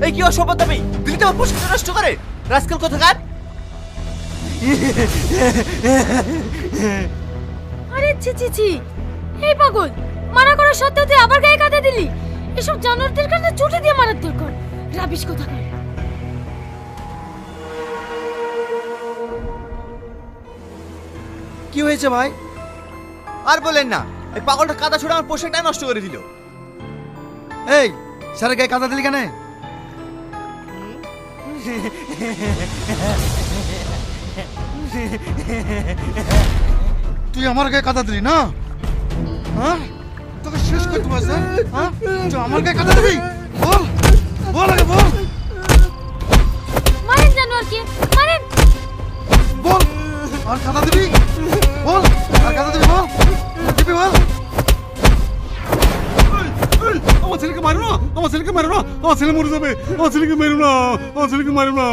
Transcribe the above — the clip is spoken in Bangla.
এই কি অসভ্য তুমি দিল্লিতে আমার পোশাকটা নষ্ট করে রাজকাল কোথাকার। আরে ছি ছি ছি, এই পাগল, মানা করার সত্ত্বেও তুই আবার গায়ে কাঁদা দিলি। এসব জানোয়ারদের কাছে ছুটি দিয়ে মারার দরকার। রাবিশ কোথাকার। কি হয়েছে ভাই? আর বলেন না, এই পাগলটা কাদা ছুড়ে আমার পোশাকটা নষ্ট করে দিল। এই স্যারের গায়ে কাদা দিলি কেন? তুই আমার গায়ে কাদা দিলি না? হ্যাঁ, তোকে শেষ করে দেবো স্যার। হ্যাঁ, তুই আমার গায়ে কাদা দিবি? বল, বল আগে বল। মারেন জানোয়ারকে, মারেন। বল, আর কাদা দিবি? বল, আর কাদা দিবি? বল, দিবি বল। আমার ছেলেকে মারো না, আমার ছেলেকে মারো না, আমার ছেলে মরে যাবে, আমার ছেলেকে মেরো না, আমার ছেলেকে মারো না।